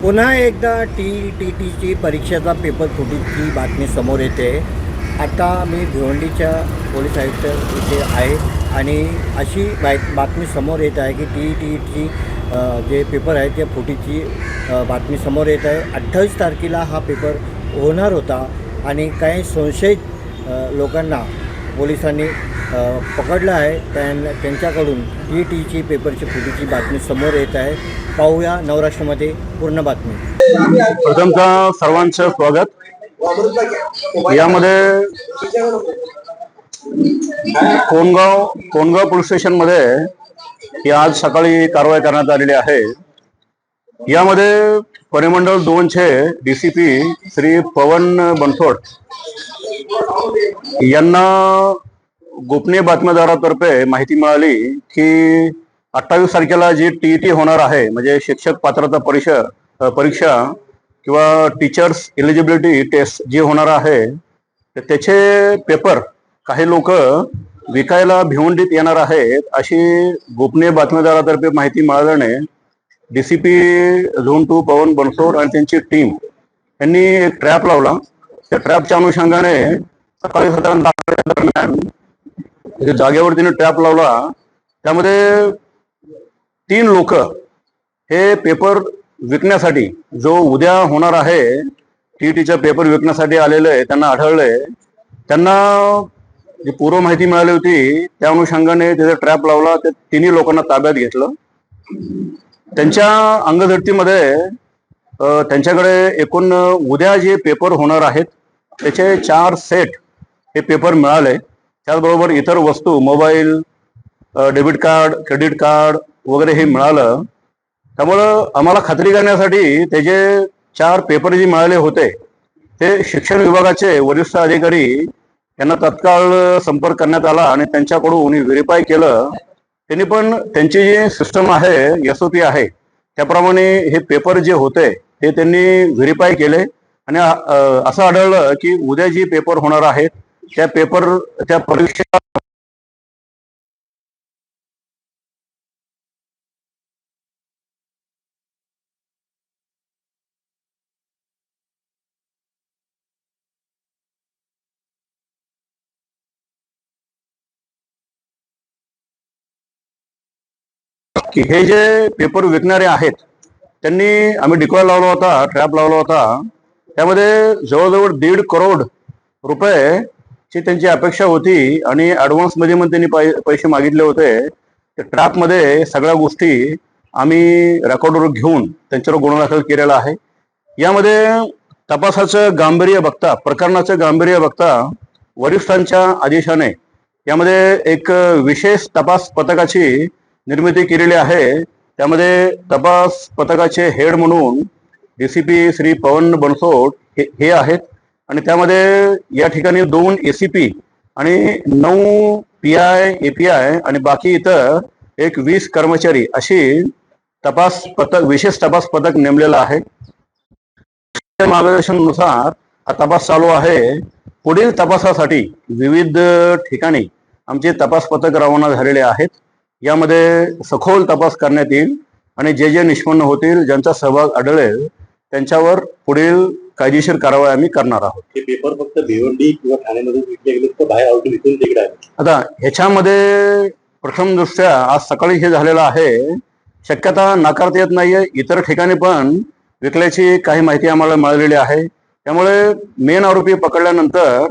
पुन्हा एकदा टीची परीक्षेचा पेपर फुटीची बातमी समोर येते. आता मी भिवंडीच्या पोलीस आयुक्त इथे आहे आणि अशी बातमी समोर येत आहे की टीची जे पेपर आहे त्या फुटीची बातमी समोर येत आहे. 28 तारखेला हा पेपर होणार होता आणि काही संशयित लोकांना पोलिसांनी पकडलं आहे. त्यांच्याकडून टीची पेपरची फुटीची बातमी समोर येत आहे. पाहूया नवराष्ट्रामध्ये पूर्ण बातमी. प्रथमतः सर्वांचं स्वागत. यामध्ये कोणगाव पोलीस स्टेशन मध्ये ही आज सकाळी कारवाई करण्यात आलेली आहे. यामध्ये परिमंडळ 2 चे डीसीपी श्री पवन बनसोड यांना गोपनीय बातमीदारातर्फे माहिती मिळाली की 28 तारखेला जी टीईटी होणार आहे, म्हणजे शिक्षक पात्रता परीक्षा किंवा टीचर्स एलिजिबिलिटी टेस्ट जी होणार आहे, तर त्याचे पेपर काही लोक विकायला भिवंडीत येणार आहेत अशी गोपनीय बातमीदारातर्फे माहिती मिळाल्याने डीसीपी झोन 2 पवन बनसोड आणि त्यांची टीम यांनी एक ट्रॅप लावला. त्या ट्रॅपच्या अनुषंगाने सकाळी साधारण 10 दरम्यान जागेवरतीने ट्रॅप लावला. त्यामध्ये 3 लोक हे पेपर विकण्यासाठी, जो उद्या होणार आहे टीईटीचा पेपर विकण्यासाठी आलेले त्यांना आढळले. त्यांना जी पूर्व माहिती मिळाली होती त्या अनुषंगाने त्याचा ट्रॅप लावला. त्या 3 लोकांना ताब्यात घेतलं. त्यांच्या अंगझडतीमध्ये त्यांच्याकडे एकूण उद्या जे पेपर होणार आहेत त्याचे 4 सेट हे पेपर मिळाले. त्याचबरोबर इतर वस्तू, mobile, debit card, credit card वगैरे हे मिळालं. त्यामुळं आम्हाला खात्री करण्यासाठी त्याचे 4 पेपर जे मिळाले होते ते शिक्षण विभागाचे वरिष्ठ अधिकारी यांना तत्काळ संपर्क करण्यात आला आणि त्यांच्याकडून व्हेरीफाय केलं. त्यांनी पण त्यांची जी सिस्टम आहे, SOP आहे, त्याप्रमाणे हे पेपर जे होते ते त्यांनी व्हेरीफाय केले आणि असं आढळलं की उद्या जे पेपर होणार आहेत त्या परीक्षा की हे जे पेपर विकणारे आहेत त्यांनी आम्ही डिकॉय लावला होता, ट्रॅप लावला होता. त्यामध्ये जवळजवळ 1.5 करोड रुपये त्यांची अपेक्षा होती आणि ऍडव्हान्स मध्ये पण त्यांनी पैसे मागितले होते. त्या ट्रॅपमध्ये सगळ्या गोष्टी आम्ही रेकॉर्डवर घेऊन त्यांच्यावर गुन्हा दाखल केलेला आहे. यामध्ये तपासाचं गांभीर्य बघता, प्रकरणाचं गांभीर्य बघता वरिष्ठांच्या आदेशाने यामध्ये एक विशेष तपास पथकाची निर्मिती केलेली आहे. त्यामध्ये तपास पथकाचे हेड म्हणून डीसीपी श्री पवन बनसोड हे आहेत आणि त्यामध्ये या ठिकाणी 2 ACP आणि 9 PI, API आणि बाकी इतर एक 20 कर्मचारी अशी विशेष तपास पथक नेमलेलं आहे. मार्गदर्शनानुसार हा तपास चालू आहे. पुढील तपासासाठी विविध ठिकाणी आमचे तपास पथक रवाना झालेले आहेत. यामध्ये सखोल तपास करण्यात येईल आणि जे निष्पन्न होतील, ज्यांचा सहभाग आढळेल त्यांच्यावर पुढील कायदेशीर कारवाई आम्ही करणार आहोत. हे पेपर फक्त भिवंडी किंवा ठाण्यामध्ये विकले गेले तर बाहेर आउट विकून तिकडे आहे. आता ह्याच्यामध्ये प्रथम दृष्ट्या आज सकाळी हे झालेलं आहे, शक्यता नाकारता येत नाहीये. इतर ठिकाणी पण विकल्याची काही माहिती आम्हाला मिळालेली आहे. त्यामुळे मेन आरोपी पकडल्यानंतर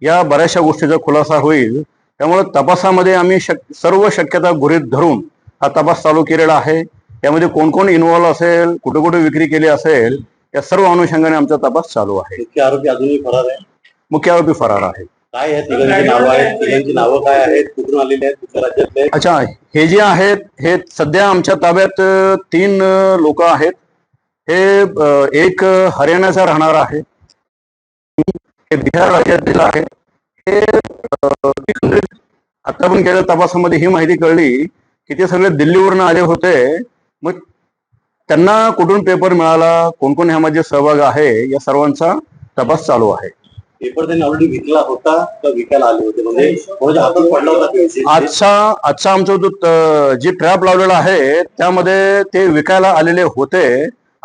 या बऱ्याचशा गोष्टीचा खुलासा होईल. त्यामुळे तपासामध्ये आम्ही सर्व शक्यता गृहीत धरून हा तपास चालू केलेला आहे. यामध्ये कोण कोण इन्व्हॉल्व असेल, कुठे कुठे विक्री केली असेल, या सर्व अनुषंगाने आमचा तपास चालू आहे. मुख्य आरोपी अजूनही फरार आहे. मुख्य आरोपी फरार आहे. काय आहे तिघांची नावं आहेत? तिघांची नावं काय आहेत? कुठून आलेले आहेत? कुठल्या राज्यातले आहेत? अच्छा, हे जे आहेत हे सध्या आमच्या ताब्यात 3 लोक आहेत. हे एक हरियाणाचा राहणार आहे, हे बिहार राज्यातील आहे. हे आता पण गेल्या तपासामध्ये ही माहिती कळली की ते सगळे दिल्लीवरून आले होते. मग त्यांना कुठून पेपर मिळाला, कोण कोण ह्यामध्ये सहभाग आहे, या सर्वांचा तपास चालू आहे. पेपर त्यांनी ऑलरेडी विकला होता का विकायला आले होते? म्हणजे हातात पडला होता. आजचा आमचा जो जे ट्रॅप लावलेला आहे त्यामध्ये ते विकायला आलेले होते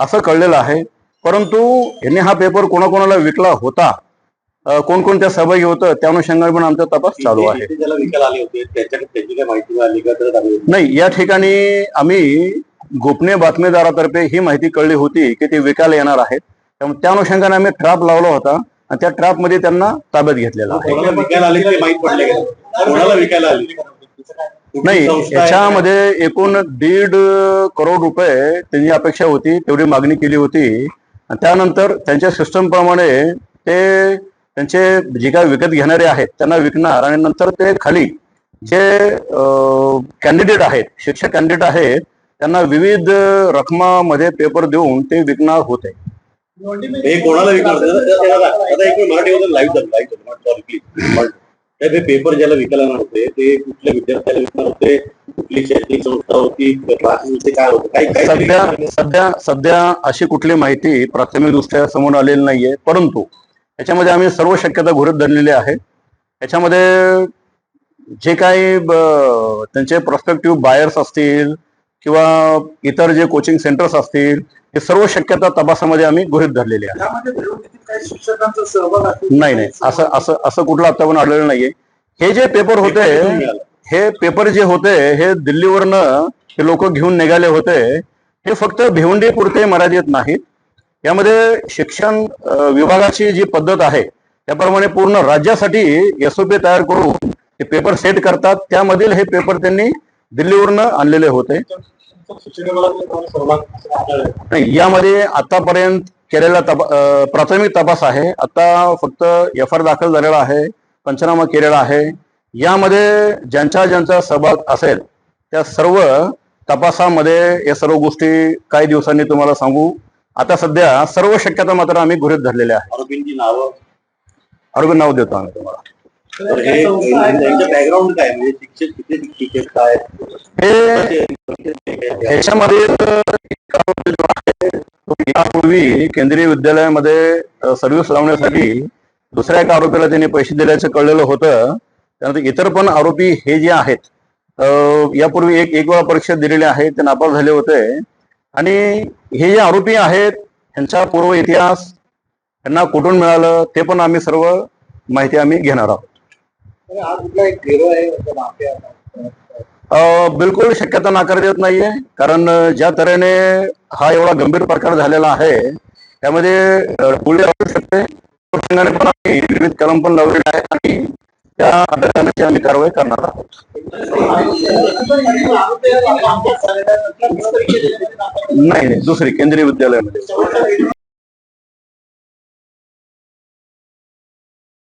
असं कळलेलं आहे. परंतु यांनी हा पेपर कोणाकोणाला विकला होता, कोणकोणत्या सहभागी होतं, त्या अनुषंगाने पण आमचा तपास चालू आहे. इथे ज्याला विकायला आले होते त्याची काय माहिती मिळाली का तर आली होती? नाही, या ठिकाणी आम्ही गोपनीय बातमीदारातर्फे ही माहिती कळली होती की ते विकायला येणार आहेत. त्यामुळे त्या अनुषंगाने आम्ही ट्रॅप लावला होता आणि त्या ट्रॅप मध्ये त्यांना ताब्यात घेतलेला आहे. कोणाला विकायला आले ते माहित पडले का? कोणाला विकायला आली? कुठली नाही, संस्था आहे? याच्यामध्ये एकूण 1.5 करोड रुपये त्यांची अपेक्षा होती, तेवढी मागणी केली होती. आणि त्यानंतर त्यांच्या सिस्टम प्रमाणे ते त्यांचे जे काय विकत घेणारे आहेत त्यांना विकणार आणि नंतर ते खाली जे कॅन्डिडेट आहेत, शिक्षक कॅन्डिडेट आहेत, त्यांना विविध रकमामध्ये पेपर देऊन ते विकणार होते. हे कोणाला विकणार होते? आता एक मराठीमध्ये लाईव्ह झालं सॉरी प्लीज. हे पेपर ज्याला विकायला येणार होते ते कुठल्या विद्यार्थ्याला विकणार होते? कुठली शैक्षणिक संस्था होती? क्लासेसचे काय होतं? सध्या अशी कुठली माहिती प्राथमिकदृष्ट्या समोर आलेली नाहीये. परंतु याच्यामध्ये आम्ही सर्व शक्यता गृहीत धरलेली आहे. याच्यामध्ये जे काही त्यांचे प्रॉस्पेक्टिव्ह बायर्स असतील किंवा इतर जे कोचिंग सेंटर्स असतील, हे सर्व शक्यता तपासामध्ये आम्ही गृहीत धरलेली आहे. काही शिक्षकांचा सहभाग नाही, असं कुठलं आतापर्यंत आढळलेलं नाहीये. हे जे पेपर होते, हे पेपर जे होते हे दिल्लीवरनं हे लोक घेऊन निघाले होते. हे फक्त भिवंडी पुरते मर्यादित नाहीत. यामध्ये शिक्षण विभागाची जी पद्धत आहे त्याप्रमाणे पूर्ण राज्यासाठी SOP तयार करून हे पेपर सेट करतात. त्यामधील हे पेपर त्यांनी दिल्लीवरनं आणलेले होते. नाही, यामध्ये आतापर्यंत केलेला प्राथमिक तपास आहे. आता फक्त FIR दाखल झालेला आहे, पंचनामा केलेला आहे. यामध्ये ज्यांचा सहभाग असेल त्या सर्व तपासामध्ये या सर्व गोष्टी काही दिवसांनी तुम्हाला सांगू. आता सध्या सर्व शक्यता मात्र आम्ही गृहीत धरलेल्या आहे. आरोपींची नावं, आरोपी नाव देतो आम्ही तुम्हाला. तर हे त्यांचं बॅकग्राऊंड काय, म्हणजे शिक्षक किती शिक्षक काय? ह्याच्यामध्ये यापूर्वी केंद्रीय विद्यालयामध्ये सर्व्हिस लावण्यासाठी दुसऱ्या एका आरोपीला त्यांनी पैसे दिल्याचं कळलेलं होतं. त्यानंतर इतर पण आरोपी हे जे आहेत यापूर्वी एक वेळा परीक्षा दिलेली आहे, ते नापास झाले होते. आणि हे जे आरोपी आहेत ह्यांचा पूर्व इतिहास, त्यांना कुठून मिळालं ते पण आम्ही सर्व माहिती आम्ही घेणार आहोत. बिलकुल शक्यता नाकारता येत नाहीये. कारण ज्या तऱ्हेने हा एवढा गंभीर प्रकार झालेला आहे त्यामध्ये पुढे असू शकते. पण आम्ही विविध कलम पण लावलेले आहेत आणि त्या अभ्यासाची आम्ही कारवाई करणार आहोत. नाही, दुसरी केंद्रीय विद्यालयामध्ये